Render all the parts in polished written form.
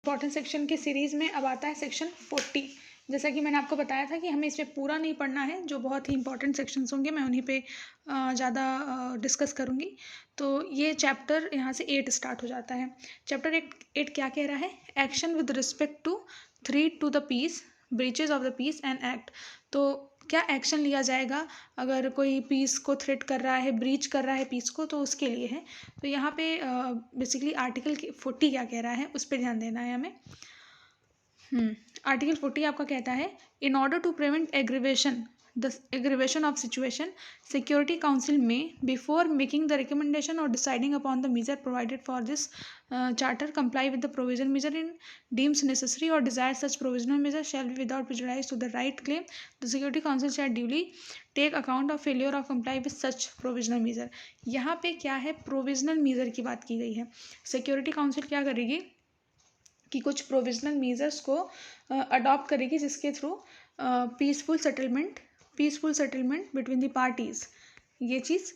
Important section के series में अब आता है सेक्शन 40। जैसा कि मैंने आपको बताया था कि हमें इसमें पूरा नहीं पढ़ना है, जो बहुत ही इंपॉर्टेंट सेक्शंस होंगे मैं उन्हीं पे ज़्यादा डिस्कस करूँगी। तो ये चैप्टर यहाँ से 8 स्टार्ट हो जाता है। चैप्टर 8 क्या कह रहा है? Action with respect to threat to the peace, breaches of the peace and act. तो क्या एक्शन लिया जाएगा अगर कोई पीस को थ्रेट कर रहा है, ब्रीच कर रहा है पीस को, तो उसके लिए है। तो यहाँ पे बेसिकली आर्टिकल 40 क्या कह रहा है उस पर ध्यान देना है हमें। आर्टिकल 40 आपका कहता है, in order to prevent aggravation the aggravation of situation, security council में बिफोर मेकिंग द रिकमेंडेशन और deciding upon the measure provided for this charter comply with the provision measure in deems necessary और desire such provisional measure shall be without prejudice to the right claim the security council shall duly take account of failure of comply with such provisional measure. यहाँ पे क्या है, provisional major की बात की गई है। सिक्योरिटी काउंसिल क्या करेगी कि कुछ प्रोविजनल मेजर्स को अडॉप्ट करेगी जिसके through peaceful settlement between the parties ये चीज़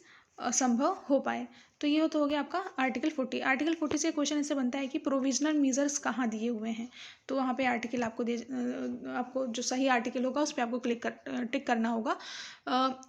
संभव हो पाए। तो ये तो हो गया आपका आर्टिकल 40। आर्टिकल 40 से क्वेश्चन ऐसे बनता है कि प्रोविजनल मेजर्स कहाँ दिए हुए हैं। तो वहाँ पे आर्टिकल आपको जो सही आर्टिकल होगा उस पर आपको टिक करना होगा।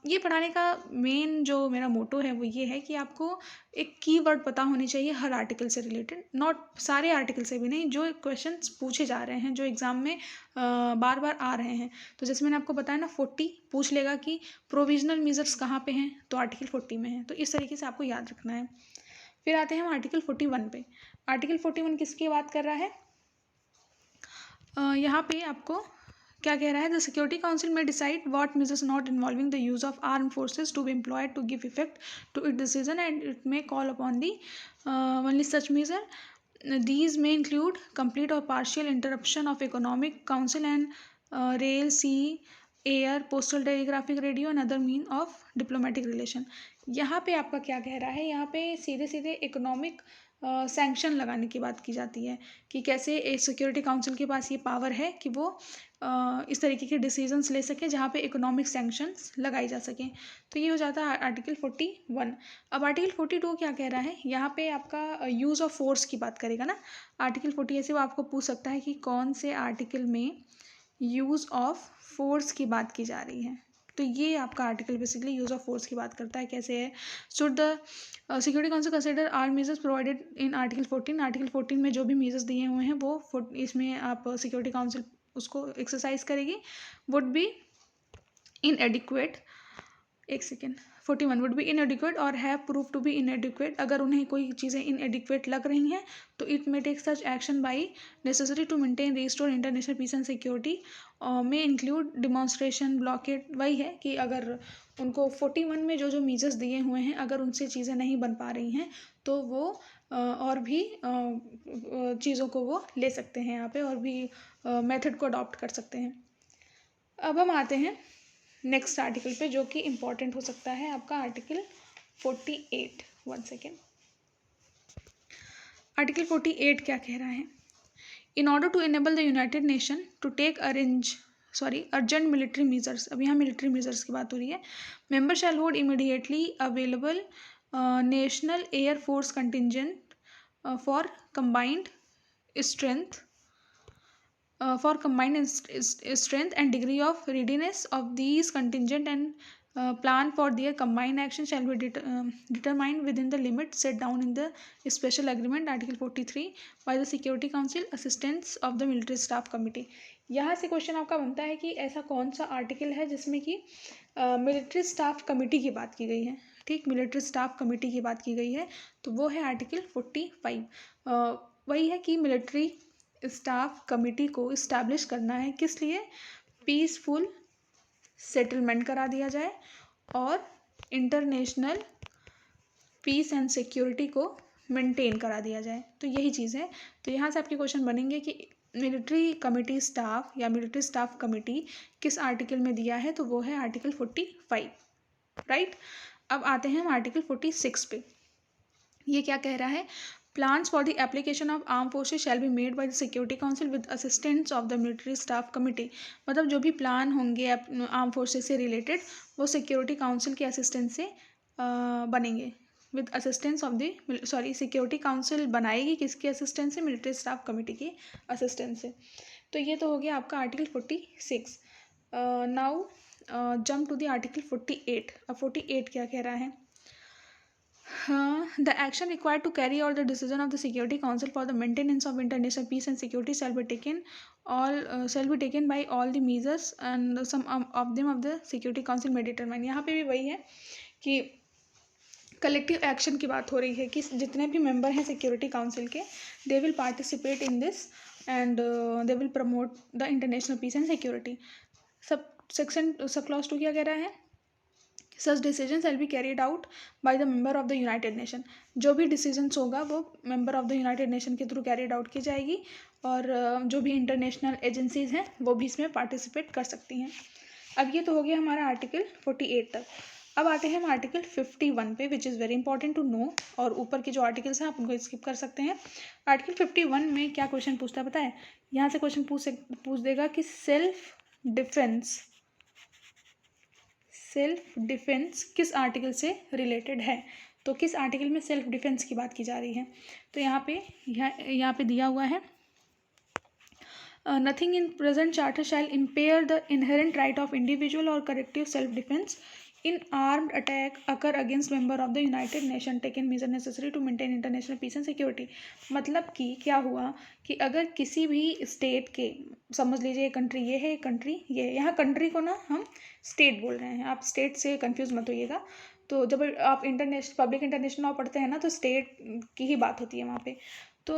ये पढ़ाने का मेन जो मेरा मोटो है वो ये है कि आपको एक कीवर्ड पता होनी चाहिए हर आर्टिकल से रिलेटेड, नॉट सारे आर्टिकल से भी नहीं, जो क्वेश्चंस पूछे जा रहे हैं, जो एग्जाम में बार बार आ रहे हैं। तो जैसे मैंने आपको बताया ना, 40 पूछ लेगा कि प्रोविजनल मेजर्स कहाँ पे हैं, तो आर्टिकल 40 में है। तो इस तरीके से आपको याद रखना है। फिर आते हैं हम आर्टिकल 41 पे। आर्टिकल 41 किसकी बात कर रहा है? यहाँ पे आपको क्या कह रहा है? The security council may decide what measures not involving the use of arm forces to be employed to give effect to it decision and it may call upon the only such measure. These may include complete or partial interruption of economic, council and rail, sea, air, postal, telegraphic, radio and other mean of diplomatic relation. यहाँ पे आपका क्या कह रहा है? यहाँ पे सीधे सीधे इकोनॉमिक सैंक्शन लगाने की बात की जाती है कि कैसे एक सिक्योरिटी काउंसिल के पास ये पावर है कि वो इस तरीके के डिसीजंस ले सके जहाँ पे इकोनॉमिक सैंक्शंस लगाई जा सकें। तो ये हो जाता है आर्टिकल 41। अब आर्टिकल 42 क्या कह रहा है? यहाँ पे आपका यूज़ ऑफ फोर्स की बात करेगा ना। आर्टिकल 40 ऐसे वो आपको पूछ सकता है कि कौन से आर्टिकल में यूज़ ऑफ फोर्स की बात की जा रही है। तो ये आपका article basically use of force की बात करता है। कैसे है? Should the security council consider all measures provided in article 14। Article 14 में जो भी मेजर्स दिए हुए हैं वो इसमें आप सिक्योरिटी काउंसिल उसको एक्सरसाइज करेगी। वुड बी इनएडिक्वेट, एक सेकेंड, 41 वुड बी इनएडिक्वेट और have prove to be inadequate. अगर उन्हें कोई चीज़ें इनएडिक्वेट लग रही हैं तो it may take such action by necessary to maintain restore international peace and security may include demonstration, blockade. वही है कि अगर उनको 41 में जो जो मेजर्स दिए हुए हैं अगर उनसे चीज़ें नहीं बन पा रही हैं तो वो और भी चीज़ों को वो ले सकते हैं यहाँ पे, और भी मेथड को अडॉप्ट कर सकते हैं। अब हम आते हैं नेक्स्ट आर्टिकल पे जो कि इम्पॉर्टेंट हो सकता है आपका आर्टिकल 48। 1 सेकेंड। आर्टिकल 48 क्या कह रहा है? In order to enable the United Nation to take urgent military measures. अब यहाँ मिलिट्री मेजर्स की बात हो रही है। Member shall hold immediately available national air force contingent for combined strength strength and degree of readiness of these contingent and plan for their combined action shall be determined within the limits set down in the special agreement article 43 by the security council assistance of the military staff committee. यहाँ से question आपका बनता है कि ऐसा कौन सा article है जिसमें कि मिलिट्री स्टाफ कमेटी की बात की गई है। ठीक, मिलिट्री स्टाफ कमेटी की बात की गई है तो वो है आर्टिकल 45। वही है कि मिलिट्री स्टाफ कमेटी को इस्टेब्लिश करना है, किस लिए? पीसफुल सेटलमेंट करा दिया जाए और इंटरनेशनल पीस एंड सिक्योरिटी को मेंटेन करा दिया जाए। तो यही चीज़ है। तो यहाँ से आपके क्वेश्चन बनेंगे कि मिलिट्री कमेटी स्टाफ या मिलिट्री स्टाफ कमेटी किस आर्टिकल में दिया है, तो वो है आर्टिकल 45, राइट। अब आते हैं हम आर्टिकल 46 पे। ये क्या कह रहा है? Plans for the application of armed forces shall be made by the Security Council with assistance of the Military Staff Committee. मतलब जो भी प्लान होंगे आर्म फोर्सेस से रिलेटेड वो सिक्योरिटी काउंसिल के असिस्टेंस से बनेंगे। With assistance of the security council बनाएगी किसके असिस्टेंस से? मिलिट्री स्टाफ कमेटी की असिस्टेंस से। तो ये तो हो गया आपका article 46। Now jump to the article 48। अब 48 क्या कह रहा है? The action required to carry out the decision of the Security Council for the maintenance of international peace and security shall be taken by all the measures and some of them of the Security Council may determine। यहाँ पे भी वही है कि collective action की बात हो रही है कि जितने भी मेंबर हैं सिक्योरिटी काउंसिल के, they will participate in this and they will promote the international peace and security. Sub clause 2 क्या कह रहा है? Such decision shall be carried out by the member of the United Nation. जो भी decisions होगा वो member of the United Nation के through carried out की जाएगी और जो भी इंटरनेशनल एजेंसीज हैं वो भी इसमें पार्टिसिपेट कर सकती हैं। अब ये तो हो गया हमारा आर्टिकल 48 तक। अब आते हैं हम आर्टिकल 51 पे, which is very important to know. और ऊपर के जो आर्टिकल्स हैं आप उनको स्किप कर सकते हैं। आर्टिकल 51 में क्या क्वेश्चन पूछता है पता है? यहाँ से क्वेश्चन पूछ देगा कि सेल्फ डिफेंस किस आर्टिकल से रिलेटेड है। तो किस आर्टिकल में सेल्फ डिफेंस की बात की जा रही है? तो यहाँ पे दिया हुआ है, nothing in present charter shall impair the inherent right of individual और collective self defence in armed attack occur against member of the United nation taken measure necessary to maintain international peace and security. मतलब कि क्या हुआ कि अगर किसी भी state के, समझ लीजिए कंट्री ये है, कंट्री ये है, यहाँ कंट्री को ना हम स्टेट बोल रहे हैं, आप स्टेट से कंफ्यूज मत होइएगा। तो जब आप पब्लिक इंटरनेशनल लॉ पढ़ते हैं ना तो स्टेट की ही बात होती है वहाँ पे। तो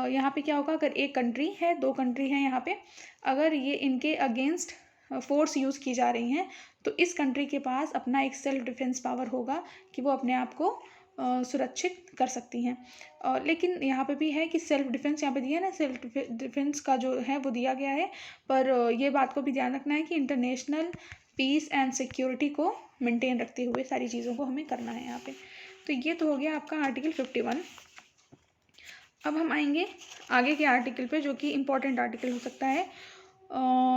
यहाँ पे क्या होगा, अगर एक कंट्री है, 2 कंट्री हैं यहाँ पे, अगर ये इनके अगेंस्ट फोर्स यूज़ की जा रही हैं तो इस कंट्री के पास अपना एक सेल्फ डिफेंस पावर होगा कि वो अपने आप को सुरक्षित कर सकती हैं। और लेकिन यहाँ पे भी है कि सेल्फ डिफेंस यहाँ पे दिया है ना, सेल्फ डिफेंस का जो है वो दिया गया है, पर ये बात को भी ध्यान रखना है कि इंटरनेशनल पीस एंड सिक्योरिटी को मेंटेन रखते हुए सारी चीज़ों को हमें करना है यहाँ पे। तो ये तो हो गया आपका आर्टिकल 51। अब हम आएंगे आगे के आर्टिकल पे जो कि इम्पॉर्टेंट आर्टिकल हो सकता है।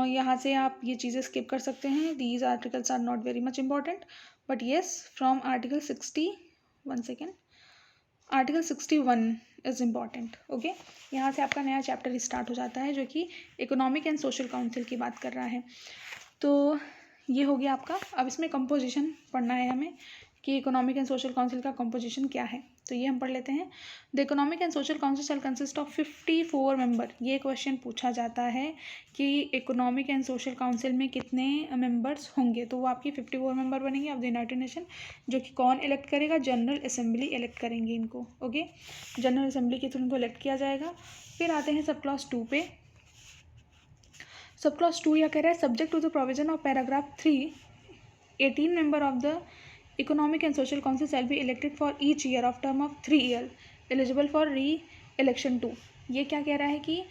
यहाँ से आप ये चीज़ें स्किप कर सकते हैं। These articles are not very much important, but yes from article 61 is important. Okay, यहाँ से आपका नया चैप्टर स्टार्ट हो जाता है जो कि इकोनॉमिक एंड सोशल काउंसिल की बात कर रहा है। तो ये हो गया आपका। अब इसमें कंपोजिशन पढ़ना है हमें कि इकोनॉमिक एंड सोशल काउंसिल का कंपोजिशन क्या है। तो ये हम पढ़ लेते हैं। The Economic and Social Council shall consist of 54 member. ये क्वेश्चन पूछा जाता है कि इकोनॉमिक एंड सोशल काउंसिल में कितने मेंबर्स होंगे, तो वो आपकी 54 मेंबर बनेंगे ऑफ द यूनाइटेड नेशन, जो कि कौन इलेक्ट करेगा? जनरल असेंबली इलेक्ट करेंगे इनको। ओके, जनरल असेंबली के थ्रू इनको इलेक्ट किया जाएगा। फिर आते हैं सब क्लॉज 2 पे। सब क्लॉज 2 यह कह रहा है, subject to the provision of paragraph 3, 18 member of the Economic and Social Council shall be elected for each year of term of 3 year eligible for re election 2। ये क्या कह रहा है कि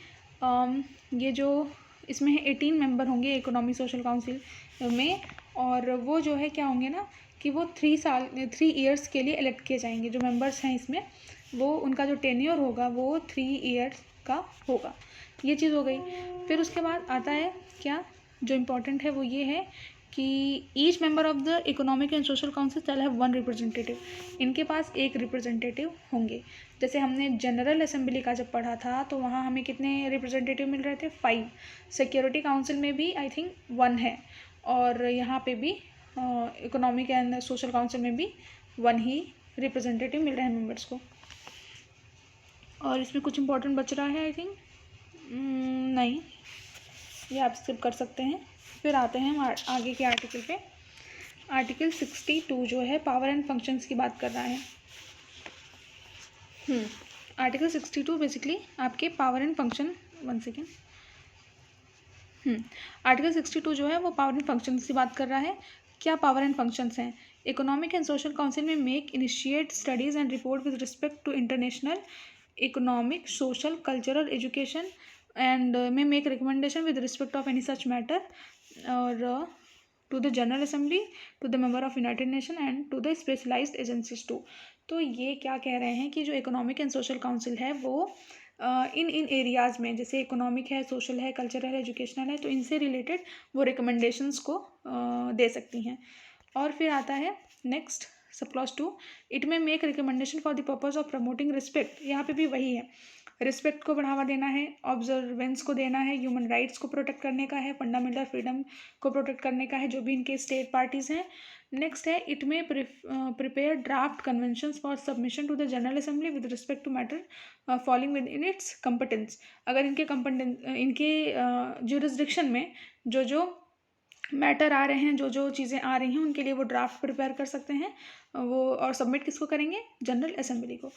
ये जो इसमें 18 मेंबर होंगे इकोनॉमिक सोशल काउंसिल में, और वो जो है क्या होंगे ना कि वो 3 ईयर्स के लिए इलेक्ट किए जाएंगे। जो मेंबर्स हैं इसमें वो उनका जो टेन्योर होगा वो 3 ईयर्स का होगा। ये चीज़ हो गई। फिर उसके बाद आता है क्या जो इम्पोर्टेंट है वो ये है कि each member of the Economic and Social Council shall have 1 representative. इनके पास एक रिप्रेजेंटेटिव होंगे। जैसे हमने जनरल असेंबली का जब पढ़ा था तो वहाँ हमें कितने रिप्रेजेंटेटिव मिल रहे थे? 5। सिक्योरिटी काउंसिल में भी आई थिंक 1 है, और यहाँ पे भी इकोनॉमिक एंड सोशल काउंसिल में भी 1 ही रिप्रेजेंटेटिव मिल रहे हैं मेंबर्स को। और इसमें कुछ इंपॉर्टेंट बच रहा है आई थिंक नहीं, ये आप स्किप कर सकते हैं। फिर आते हैं हम आगे के आर्टिकल पे। आर्टिकल 62 जो है पावर एंड फंक्शंस की बात कर रहा है। आर्टिकल 62 बेसिकली आपके power and function, 1 second. Article 62 जो है वो पावर एंड फंक्शंस की बात कर रहा है। क्या पावर एंड फंक्शंस हैं? इकोनॉमिक एंड सोशल काउंसिल में make initiate studies and report with respect to international economic social cultural education and may make recommendation with respect of any such matter or to the general assembly, to the member of United Nation and to the specialized agencies too। तो ये क्या कह रहे हैं कि जो economic and Social council है वो इन एरियाज़ में, जैसे इकोनॉमिक है, सोशल है, कल्चरल है, एजुकेशनल है, तो इनसे रिलेटेड वो रिकमेंडेशंस को दे सकती हैं। और फिर आता है नेक्स्ट सब क्लॉज 2, इट में make recommendation for the purpose of promoting respect, यहाँ पे भी वही है, रिस्पेक्ट को बढ़ावा देना है, ऑब्जर्वेंस को देना है, ह्यूमन राइट्स को प्रोटेक्ट करने का है, फंडामेंटल फ्रीडम को प्रोटेक्ट करने का है जो भी इनके स्टेट पार्टीज हैं। नेक्स्ट है, it may prepare draft conventions for submission to the general Assembly with respect to matter falling with in its competence, अगर इनके ज्यूरिसडिक्शन में जो जो मैटर आ रहे हैं, जो जो चीज़ें आ रही हैं, उनके लिए वो ड्राफ्ट प्रिपेयर कर सकते हैं वो, और सबमिट किसको करेंगे, जनरल असेंबली को।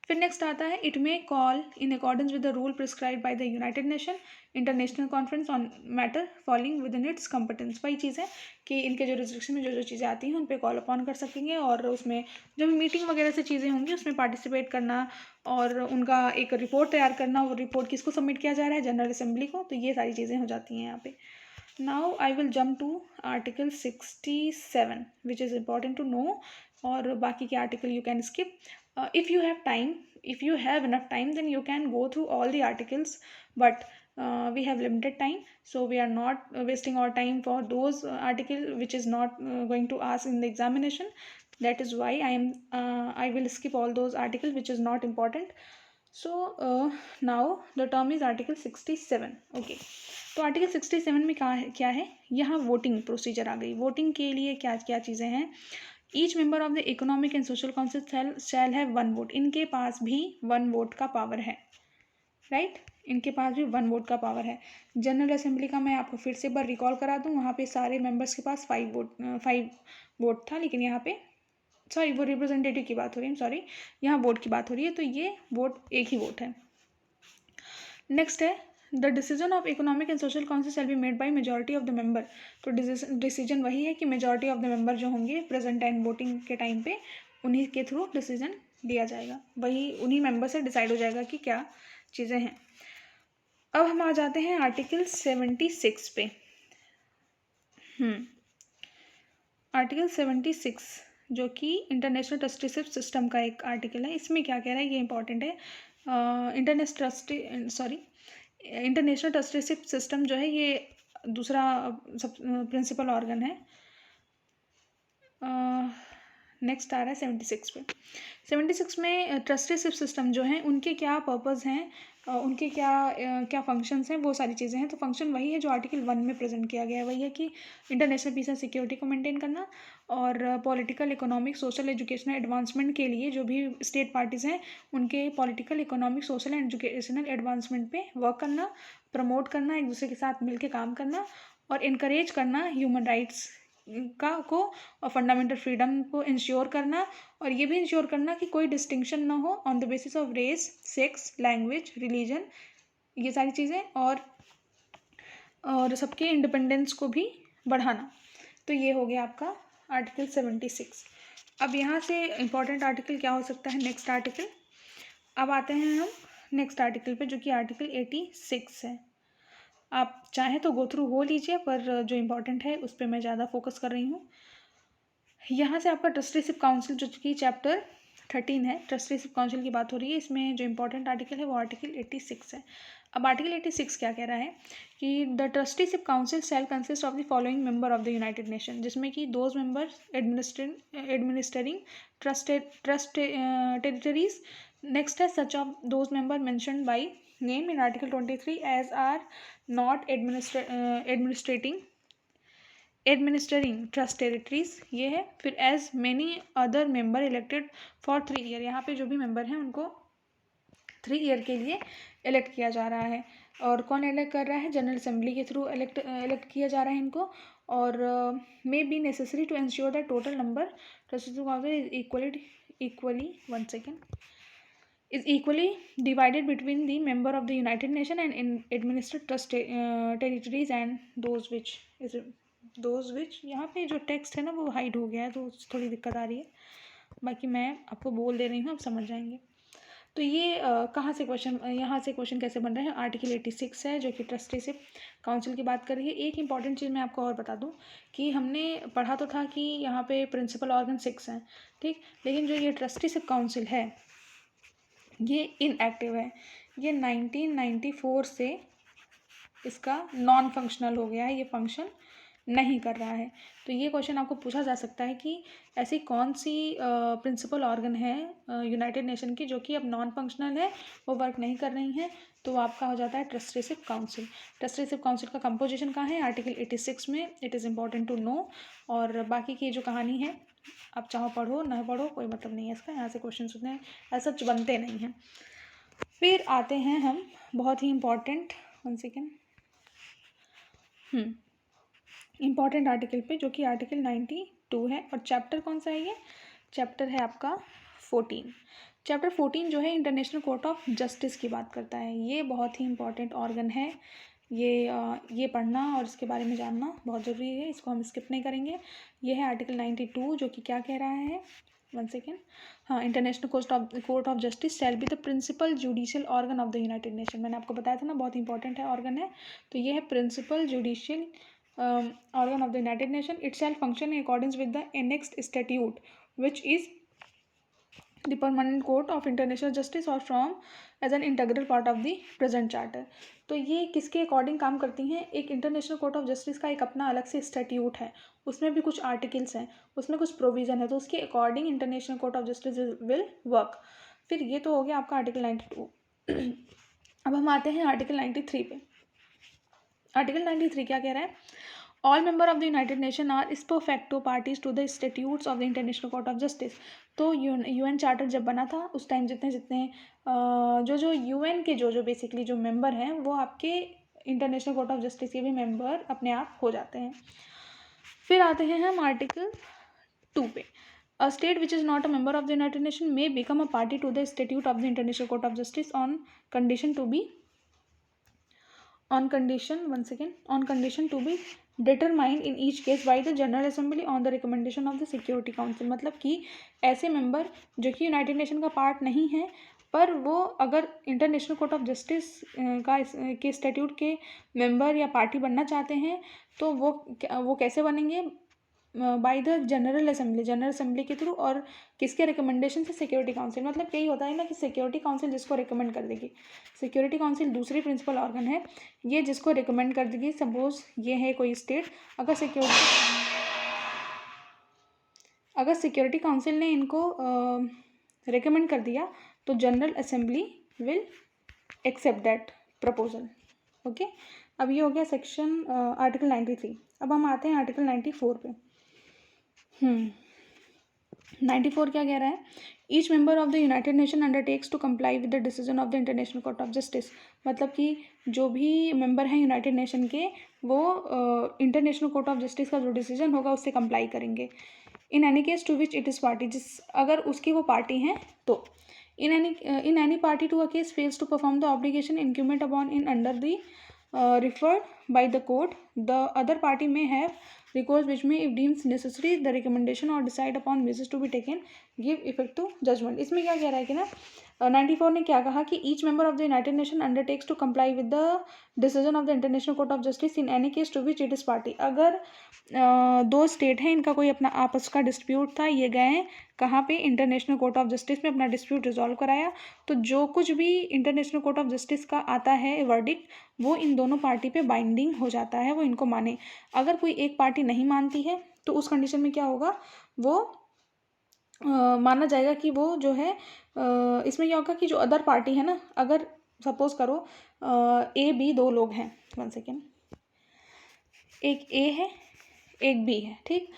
फिर नेक्स्ट आता है, it may call in accordance with the rule prescribe by the United nation international conference on matter falling with in its competence, वही चीज़ है कि इनके जो रिस्ट्रिक्शन में जो जो चीज़ें आती हैं उन पर कॉल अपॉन कर सकेंगे, और उसमें जो मीटिंग वगैरह से चीज़ें होंगी उसमें पार्टिसिपेट करना और उनका एक रिपोर्ट तैयार करना, वो रिपोर्ट किसको सबमिट किया जा रहा है, जनरल असेंबली को। तो ये सारी चीज़ें हो जाती हैं यहाँ पे। Now I will jump to Article 67 which is important to know, और बाकी के article you can skip. If you have time, if you have enough time, then you can go through all the articles, but we have limited time, so we are not wasting our time for those article which is not going to ask in the examination. That is why I will skip all those articles which is not important. So now the term is Article 67. Okay, तो article 67 में क्या है, यहाँ voting procedure आ गई। Voting के लिए क्या क्या चीज़ें हैं, each member of the Economic and Social Council shall have 1 vote, इनके पास भी 1 वोट का पावर है, राइट, इनके पास भी 1 वोट का पावर है। जनरल असेंबली का मैं आपको फिर से एक बार रिकॉल करा दूँ, वहाँ पे सारे मेंबर्स के पास 5 वोट था, लेकिन यहाँ पे सॉरी वो रिप्रेजेंटेटिव की बात हो रही है, सॉरी यहाँ वोट की बात हो रही है, तो ये वोट एक ही वोट है। नेक्स्ट है, the decision of economic and Social Council shall be made by majority of the member, तो डिसीजन वही है कि मेजॉरिटी ऑफ द मेंबर जो होंगे प्रेजेंट एंड वोटिंग के टाइम पे, उन्हीं के थ्रू डिसीजन दिया जाएगा, वही उन्हीं मेंबर से डिसाइड हो जाएगा कि क्या चीज़ें हैं। अब हम आ जाते हैं आर्टिकल 76 पे। आर्टिकल 76 जो कि इंटरनेशनल ट्रस्टीशिप सिस्टम का एक आर्टिकल है, इसमें क्या कह रहा है, ये इंपॉर्टेंट है। इंटरनेशनल ट्रस्टीशिप सिस्टम जो है ये दूसरा सब प्रिंसिपल ऑर्गन है। नेक्स्ट आ रहा है 76 पे। 76 में ट्रस्टीशिप सिस्टम जो है उनके क्या पर्पज़ हैं, उनके क्या फंक्शंस हैं, वो सारी चीज़ें हैं। तो फंक्शन वही है जो आर्टिकल 1 में प्रेजेंट किया गया है, वही है कि इंटरनेशनल पीस एंड सिक्योरिटी को मेंटेन करना, और political, economic, social, educational advancement के लिए जो भी स्टेट पार्टीज़ हैं उनके political, economic, social and educational advancement पे वर्क करना, प्रमोट करना, एक दूसरे के साथ मिलकर काम करना, और इनकरेज करना ह्यूमन राइट्स को और फंडामेंटल फ्रीडम को इंश्योर करना, और ये भी इंश्योर करना कि कोई डिस्टिंक्शन ना हो on the basis of race, sex, language, religion, ये सारी चीज़ें, और सबके इंडिपेंडेंस को भी बढ़ाना। तो ये हो गया आपका आर्टिकल 76। अब यहाँ से इम्पॉर्टेंट आर्टिकल क्या हो सकता है, नेक्स्ट आर्टिकल। अब आते हैं हम नेक्स्ट आर्टिकल पे जो कि आर्टिकल 86 है। आप चाहें तो गो थ्रू हो लीजिए, पर जो इम्पोर्टेंट है उस पर मैं ज़्यादा फोकस कर रही हूँ। यहाँ से आपका ट्रस्टीशिप काउंसिल जो कि चैप्टर 13 है, ट्रस्टीशिप काउंसिल की बात हो रही है। इसमें जो इंपॉर्टेंट आर्टिकल है वो आर्टिकल 86 है। अब आर्टिकल 86 क्या कह रहा है कि the trusteeship council shall consist of the following member of the United nation, जिसमें कि those member administering trust territories. Next है, such of those member mentioned by name in article 23 as are not administering trust territories, ये है। फिर as many other member elected for 3 year, यहाँ पे जो भी मेंबर हैं उनको 3 ईयर के लिए इलेक्ट किया जा रहा है। और कौन इलेक्ट कर रहा है, जनरल असेंबली के थ्रू इलेक्ट किया जा रहा है इनको। और may be necessary to ensure the total number is equally divided between the member of the United Nations and in administered trust territories and those which यहाँ पे जो टेक्स्ट है ना वो हाइड हो गया है, तो थोड़ी दिक्कत आ रही है, बाकी मैं आपको बोल दे रही हूँ, आप समझ जाएंगे। तो ये कहाँ से क्वेश्चन, यहाँ से क्वेश्चन कैसे बन रहे हैं, आर्टिकल 86 है जो कि ट्रस्टीशिप काउंसिल की बात कर रही है। एक इंपॉर्टेंट चीज़ मैं आपको और बता दूँ कि हमने पढ़ा तो था कि यहाँ पे प्रिंसिपल ऑर्गन 6 हैं, ठीक, लेकिन जो ये ट्रस्टीशिप काउंसिल है ये इनएक्टिव है। ये 1994 से इसका नॉन फंक्शनल हो गया है, ये फंक्शन नहीं कर रहा है। तो ये क्वेश्चन आपको पूछा जा सकता है कि ऐसी कौन सी प्रिंसिपल ऑर्गन है यूनाइटेड नेशन की जो कि अब नॉन फंक्शनल है, वो वर्क नहीं कर रही हैं। तो आपका हो जाता है ट्रस्टीशिप काउंसिल। ट्रस्टीशिप काउंसिल का कंपोजिशन कहाँ है, आर्टिकल 86 में। It is important to know. और बाकी की जो कहानी है आप चाहो पढ़ो ना पढ़ो कोई मतलब नहीं है इसका, यहाँ से क्वेश्चन उतने ऐसा बनते नहीं हैं। फिर आते हैं हम बहुत ही इम्पॉर्टेंट, 1 सेकेंड, इम्पॉर्टेंट आर्टिकल पे, जो कि आर्टिकल 92 है। और चैप्टर कौन सा है ये, चैप्टर है आपका 14। चैप्टर 14 जो है इंटरनेशनल कोर्ट ऑफ जस्टिस की बात करता है। ये बहुत ही इम्पॉर्टेंट ऑर्गन है। ये पढ़ना और इसके बारे में जानना बहुत ज़रूरी है, इसको हम स्किप नहीं करेंगे। ये है आर्टिकल 92 जो कि क्या कह रहा है, 1 सेकेंड, हाँ, International court of Justice shall be the principal judicial organ of the United Nation. मैंने आपको बताया था ना, बहुत इंपॉर्टेंट है ऑर्गन है। तो ये है principal judicial organ of the United Nations. It shall function in accordance with the annexed statute, which is the permanent court of international justice or from as an integral part of the present charter. तो ये किसके according काम करती हैं, एक international court of justice का एक अपना अलग से स्टैट्यूट है, उसमें भी कुछ आर्टिकल्स हैं, उसमें कुछ प्रोविज़न है, तो उसके according international court of justice will work. फिर ये तो हो गया आपका आर्टिकल 92। अब हम आते हैं आर्टिकल 93 पे। आर्टिकल 93 क्या कह रहा है, all member of the United nation are इस्पो facto parties to the statutes of the international court of justice. तो यूएन चार्टर जब बना था उस टाइम जितने जितने जो यूएन के जो बेसिकली जो मेंबर हैं वो आपके इंटरनेशनल कोर्ट ऑफ जस्टिस के भी मेंबर अपने आप हो जाते हैं। फिर आते हैं हम आर्टिकल 2 पे। A state which is not a member of the United Nations may become a party to the statute of the International Court of Justice on condition to be determined in each case by the General Assembly on the recommendation of the Security Council। मतलब कि ऐसे member जो कि United nation का part नहीं है, पर वो अगर इंटरनेशनल कोर्ट ऑफ जस्टिस के स्टैट्यूट के मेंबर या पार्टी बनना चाहते हैं तो वो कैसे बनेंगे, बाय द जनरल असेंबली के थ्रू, और किसके रिकमेंडेशन से, सिक्योरिटी काउंसिल। मतलब यही होता है ना कि सिक्योरिटी काउंसिल जिसको रिकमेंड कर देगी, सिक्योरिटी काउंसिल दूसरी प्रिंसिपल ऑर्गन है, ये जिसको रिकमेंड कर देगी। सपोज ये है कोई स्टेट, अगर सिक्योरिटी काउंसिल ने इनको रिकमेंड कर दिया तो General Assembly will accept that proposal. Okay, अब ये हो गया सेक्शन आर्टिकल 93। अब हम आते हैं आर्टिकल 94 पे। 94 क्या कह रहा है, each member of the United Nation undertakes to comply with the decision of the international court of Justice. मतलब कि जो भी मेंबर हैं यूनाइटेड नेशन के, वो इंटरनेशनल कोर्ट ऑफ जस्टिस का जो डिसीजन होगा उससे कंप्लाई करेंगे। In any case to which it is party, अगर उसकी वो पार्टी हैं तो। In any party to a case fails to perform the obligation incumbent upon in under the referred by the court, the other party may have recourse which may, if deemed necessary, the recommendation or decide upon measures to be taken give effect to judgment। इसमें क्या कह रहा है कि ना 94 ने क्या कहा कि each member of the United Nation undertakes to comply with the decision of the international court of Justice in any case to which it is party. अगर दो स्टेट हैं, इनका कोई अपना आपस का डिस्प्यूट था, ये गए हैं कहाँ पे, इंटरनेशनल कोर्ट ऑफ जस्टिस में अपना डिस्प्यूट रिजॉल्व कराया, तो जो कुछ भी इंटरनेशनल कोर्ट ऑफ जस्टिस का आता है वर्डिक्ट, वो इन दोनों पार्टी पे बाइंडिंग हो जाता है, वो इनको माने। अगर कोई एक पार्टी नहीं मानती है तो उस कंडीशन में क्या होगा, वो माना जाएगा कि वो जो है इसमें क्या होगा कि जो अदर पार्टी है ना, अगर सपोज करो ए बी दो लोग हैं, 1 सेकेंड, एक ए है एक बी है, ठीक,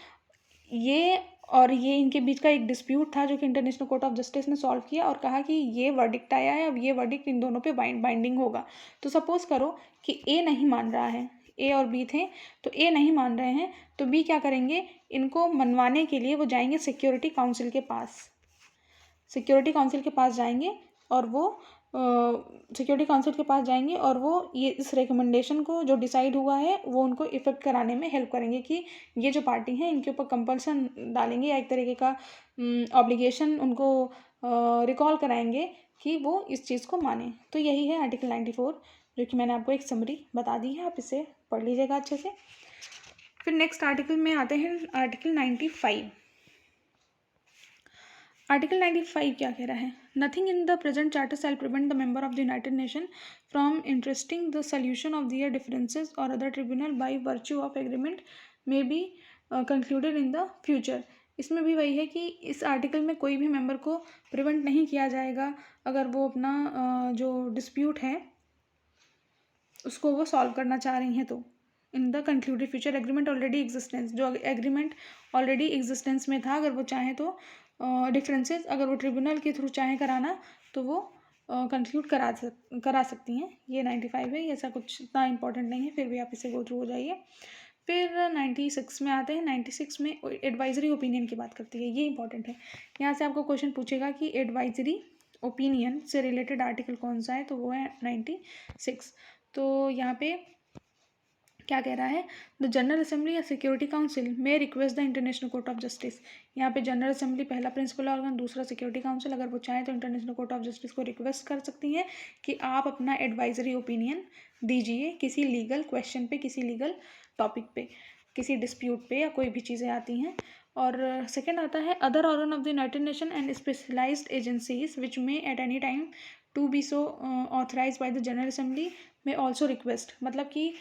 ये और ये इनके बीच का एक डिस्प्यूट था जो कि इंटरनेशनल कोर्ट ऑफ जस्टिस ने सॉल्व किया और कहा कि ये वर्डिक्ट आया है, अब ये वर्डिक्ट इन दोनों पे बाइंडिंग होगा। तो सपोज करो कि ए नहीं मान रहा है, ए और बी थे, तो ए नहीं मान रहे हैं, तो बी क्या करेंगे, इनको मनवाने के लिए वो जाएंगे सिक्योरिटी काउंसिल के पास, सिक्योरिटी काउंसिल के पास जाएंगे और वो सिक्योरिटी काउंसिल के पास जाएंगे और वो ये इस रिकमेंडेशन को जो डिसाइड हुआ है वो उनको इफेक्ट कराने में हेल्प करेंगे कि ये जो पार्टी है इनके ऊपर कंपल्सन डालेंगे या एक तरीके का ऑब्लिगेशन उनको रिकॉल कराएंगे कि वो इस चीज़ को माने। तो यही है आर्टिकल 94, जो कि मैंने आपको एक समरी बता दी है, आप इसे पढ़ लीजिएगा अच्छे से। फिर नेक्स्ट आर्टिकल में आते हैं आर्टिकल 95। आर्टिकल 95 क्या कह रहा है, nothing in the present charter shall prevent the member of the United nation from interesting the solution of their differences और other tribunal by virtue of agreement may be concluded in the future. इसमें भी वही है कि इस article में कोई भी मेंबर को प्रिवेंट नहीं किया जाएगा अगर वो अपना जो डिस्प्यूट है उसको वो सॉल्व करना चाह रही हैं तो। In the concluded future agreement already existence, जो एग्रीमेंट ऑलरेडी एग्जिस्टेंस में था, अगर वो चाहें तो डिफरेंसेस अगर वो ट्रिब्यूनल के थ्रू चाहें कराना तो वो कंक्लूड करा सकती हैं। ये 95 है, ये ऐसा कुछ इतना इंपॉर्टेंट नहीं है, फिर भी आप इसे गो थ्रू हो जाइए। फिर 96 में आते हैं। 96 में एडवाइजरी ओपिनियन की बात करती है, ये इंपॉर्टेंट है। यहाँ से आपको क्वेश्चन पूछेगा कि एडवाइजरी ओपिनियन से रिलेटेड आर्टिकल कौन सा है, तो वो है 96। तो यहाँ पे क्या कह रहा है, द जनरल असेंबली या सिक्योरिटी काउंसिल में request the international court of justice. यहाँ पे जनरल असेंबली पहला प्रिंसिपल ऑर्गन, दूसरा सिक्योरिटी काउंसिल, अगर वो चाहे तो इंटरनेशनल कोर्ट ऑफ जस्टिस को रिक्वेस्ट कर सकती हैं कि आप अपना एडवाइजरी ओपिनियन दीजिए किसी लीगल क्वेश्चन पे, किसी लीगल टॉपिक पे, किसी डिस्प्यूट पे, या कोई भी चीज़ें आती हैं। और सेकेंड आता है other organ of the United nation and specialised agencies which may at any time to be so authorise by the general assembly may also request. मतलब कि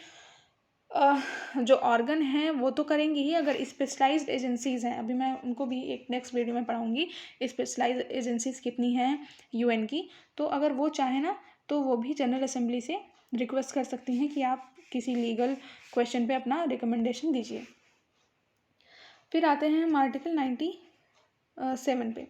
जो ऑर्गन हैं वो तो करेंगी ही, अगर स्पेशलाइज्ड एजेंसीज़ हैं, अभी मैं उनको भी एक नेक्स्ट वीडियो में पढ़ाऊँगी स्पेशलाइज्ड एजेंसीज़ कितनी हैं यूएन की, तो अगर वो चाहे ना तो वो भी जनरल असेंबली से रिक्वेस्ट कर सकती हैं कि आप किसी लीगल क्वेश्चन पे अपना रिकमेंडेशन दीजिए। फिर आते हैं हम आर्टिकल 97 पे।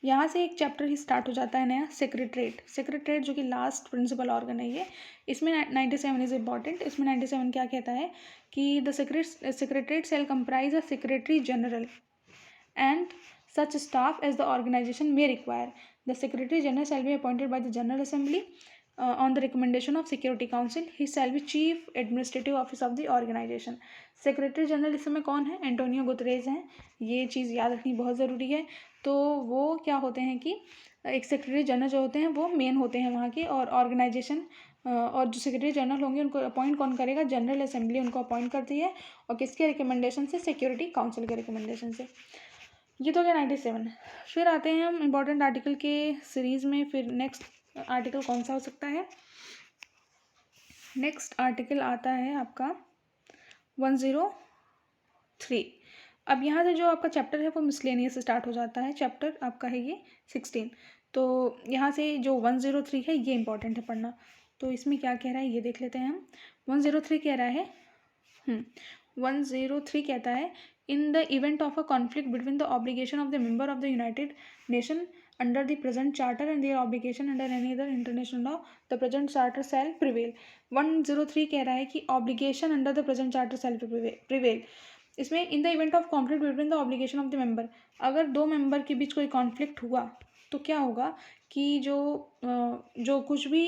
यहाँ से एक चैप्टर ही स्टार्ट हो जाता है नया, सेक्रेटरेट। सेक्रेटरेट जो कि लास्ट प्रिंसिपल ऑर्गन है ये, इसमें 97 इज इम्पॉर्टेंट। इसमें 97 क्या कहता है कि the secretariat shall comprise a secretary general and such staff as the organisation may require. The secretary general shall be appointed by the general Assembly on the recommendation of Security Council. He shall be chief administrative office of the organization. Secretary general इस समय कौन है, Antonio Guterres हैं। ये चीज़ याद रखनी बहुत ज़रूरी है। तो वो क्या होते हैं कि एक सेक्रेटरी जनरल जो होते हैं वो मेन होते हैं वहाँ के, और ऑर्गेनाइजेशन और जो सेक्रेटरी जनरल होंगे उनको अपॉइंट कौन करेगा, जनरल असेंबली उनको अपॉइंट करती है, और किसके रिकमेंडेशन से, सिक्योरिटी काउंसिल के रिकमेंडेशन से। ये तो क्या 97। फिर आते हैं हम इम्पॉर्टेंट आर्टिकल के सीरीज़ में। फिर नेक्स्ट आर्टिकल कौन सा हो सकता है, नेक्स्ट आर्टिकल आता है आपका 103। अब यहाँ से जो आपका चैप्टर है वो मिसलेनियस से स्टार्ट हो जाता है, चैप्टर आपका है ये 16। तो यहाँ से जो 103 है ये इंपॉर्टेंट है पढ़ना। तो इसमें क्या कह रहा है ये देख लेते हैं हम। 103 कह रहा है 103 कहता है in the event of a conflict between the obligation of the member of the United nation under the present charter and their obligation under any other international law, the present charter shall prevail। 103 कह रहा है कि obligation under the present charter shall prevail। इसमें in the event of conflict between the obligation of the member, अगर दो member के बीच कोई conflict हुआ तो क्या होगा कि जो कुछ भी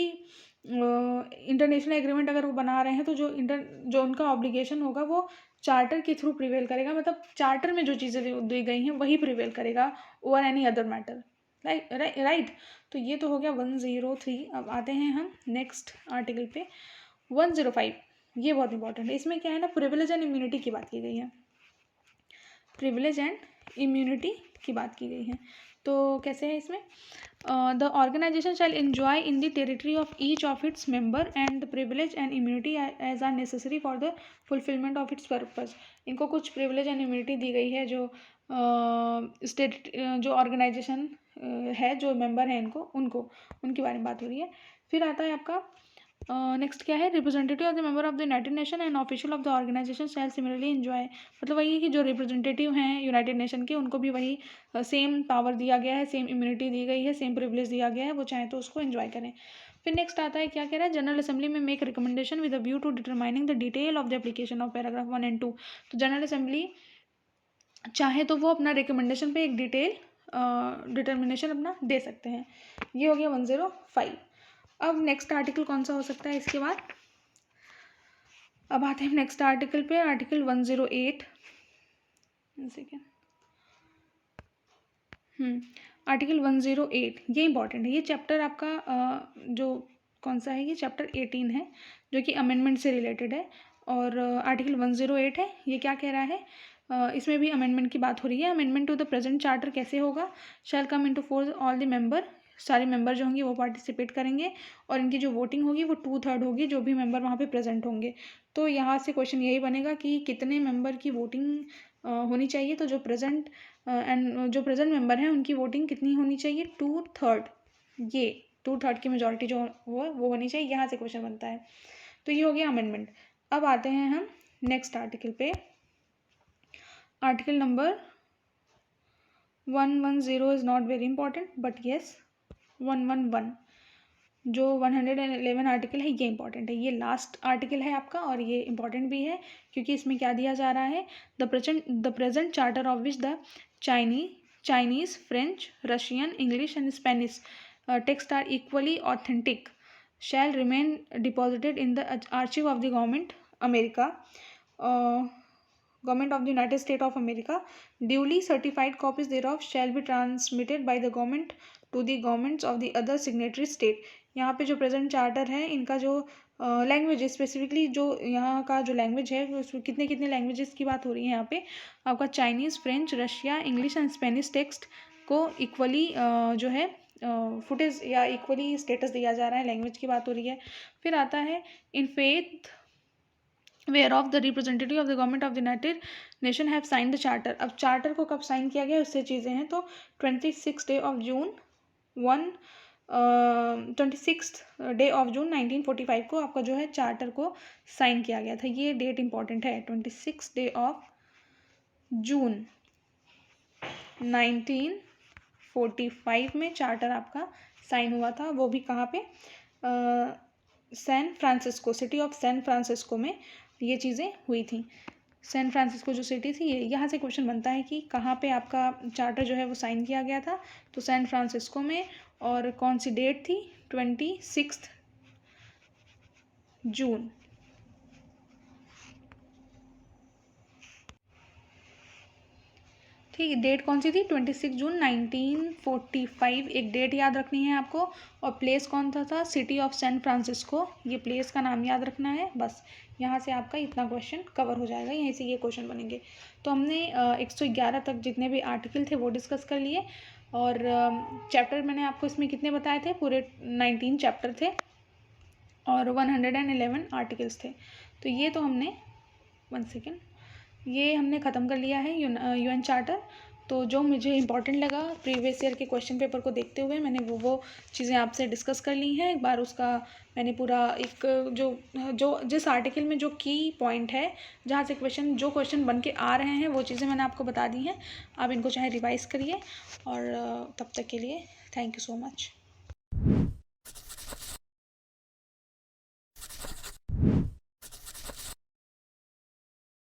इंटरनेशनल एग्रीमेंट अगर वो बना रहे हैं तो जो उनका ऑब्लिगेशन होगा वो चार्टर के थ्रू प्रिवेल करेगा। मतलब चार्टर में जो चीज़ें दी गई हैं वही प्रिवेल करेगा over any other matter. Right. तो ये तो हो गया 103। अब आते हैं हम नेक्स्ट आर्टिकल पे 105। ये बहुत इंपॉर्टेंट है। इसमें क्या है ना, प्रिविलेज एंड इम्यूनिटी की बात की गई है, प्रिविलेज एंड इम्यूनिटी की बात की गई है। तो कैसे है इसमें, the organisation shall enjoy in the territory of each of its member and the privilege and immunity as are necessary for the fulfilment of its purpose. इनको कुछ प्रिविलेज एंड इम्यूनिटी दी गई है जो स्टेट जो ऑर्गेनाइजेशन है, जो member हैं उनको उनके बारे में बात हो रही है। फिर आता है आपका नेक्स्ट क्या है, representative of the member of the United nation and official of the organisation shall similarly enjoy. मतलब वही है कि जो रिप्रेजेंटेटिव हैं यूनाइटेड नेशन के उनको भी वही सेम पावर दिया गया है, सेम इम्यूनिटी दी गई है, सेम प्रिविलेज दिया गया है, वो चाहे तो उसको एंजॉय करें। फिर नेक्स्ट आता है क्या कह रहा है, जनरल असेंबली में make recommendation with a view to determining the detail of the application of paragraph 1 and 2। तो जनरल असेंबली चाहे तो वो अपना रिकमेंडेशन पे एक डिटेल डिटर्मिनेशन अपना दे सकते हैं। ये हो गया 105। अब नेक्स्ट आर्टिकल कौन सा हो सकता है इसके बाद, अब आते हैं नेक्स्ट आर्टिकल पे, आर्टिकल 108। सेकेंड आर्टिकल 108 ये इंपॉर्टेंट है। ये चैप्टर आपका जो कौन सा है, ये चैप्टर 18 है जो कि अमेंडमेंट से रिलेटेड है। और आर्टिकल 108 है, ये क्या कह रहा है, इसमें भी अमेंडमेंट की बात हो रही है। Amendment to the present charter कैसे होगा, shall come into force all the member, सारे मेंबर जो होंगे वो पार्टिसिपेट करेंगे और इनकी जो वोटिंग होगी वो 2/3 होगी जो भी मेंबर वहाँ पे प्रेजेंट होंगे। तो यहाँ से क्वेश्चन यही बनेगा कि कितने मेंबर की वोटिंग होनी चाहिए। तो जो प्रेजेंट मेंबर हैं उनकी वोटिंग कितनी होनी चाहिए, 2/3। ये 2/3 की मेजोरिटी जो हो वो होनी चाहिए, यहाँ से क्वेश्चन बनता है। तो ये हो गया अमेंडमेंट। अब आते हैं हम नेक्स्ट आर्टिकल पे। Article number 110 is not very important, but yes 111 जो 111 आर्टिकल है ये इंपॉर्टेंट है। ये लास्ट आर्टिकल है आपका और ये इंपॉर्टेंट भी है क्योंकि इसमें क्या दिया जा रहा है, the present charter of which the Chinese, French, Russian, English and Spanish text are equally authentic shall remain deposited in the archive of the government of the United States of America. Duly certified copies thereof shall be transmitted by the government to the governments of the other signatory state. यहाँ पे जो present charter है इनका जो language specifically जो यहाँ का जो लैंग्वेज है उसमें कितने कितने लैंग्वेजेस की बात हो रही है यहाँ पे, आपका Chinese, French, Russia, English and Spanish text को इक्वली जो है फुटेज या इक्वली स्टेटस दिया जा रहा है, लैंग्वेज की बात हो रही है। फिर आता है in faith whereof the representative of the government of the United Nation have sign the charter. अब चार्टर को कब साइन किया गया उससे चीज़ें हैं। तो 26 डे ऑफ जून 1945 को आपका जो है चार्टर को साइन किया गया था। ये डेट इंपॉर्टेंट है, 26 डे ऑफ जून 1945 में चार्टर आपका साइन हुआ था। वो भी कहाँ पे, San Francisco, city of San Francisco में ये चीज़ें हुई थी। सैन फ्रांसिस्को जो सिटी थी, ये यहाँ से क्वेश्चन बनता है कि कहाँ पे आपका चार्टर जो है वो साइन किया गया था। तो सैन फ्रांसिस्को में, और कौन सी डेट थी, 26 जून। ठीक, डेट कौन सी थी, 26 जून 1945। एक डेट याद रखनी है आपको। और प्लेस कौन सा था, सिटी ऑफ सैन फ्रांसिस्को, ये प्लेस का नाम याद रखना है। बस यहाँ से आपका इतना क्वेश्चन कवर हो जाएगा, यहीं से ये क्वेश्चन बनेंगे। तो हमने 111 तक जितने भी आर्टिकल थे वो डिस्कस कर लिए। और चैप्टर मैंने आपको इसमें कितने बताए थे, पूरे 19 चैप्टर थे और 111 आर्टिकल्स थे। तो ये तो हमने 1 सेकेंड, ये हमने ख़त्म कर लिया है यूएन चार्टर। तो जो मुझे इंपॉर्टेंट लगा प्रीवियस ईयर के क्वेश्चन पेपर को देखते हुए मैंने वो चीज़ें आपसे डिस्कस कर ली हैं। एक बार उसका मैंने पूरा एक जो जिस आर्टिकल में जो की पॉइंट है, जहाँ से जो क्वेश्चन बन के आ रहे हैं वो चीज़ें मैंने आपको बता दी हैं। आप इनको चाहे रिवाइज़ करिए। और तब तक के लिए थैंक यू सो मच।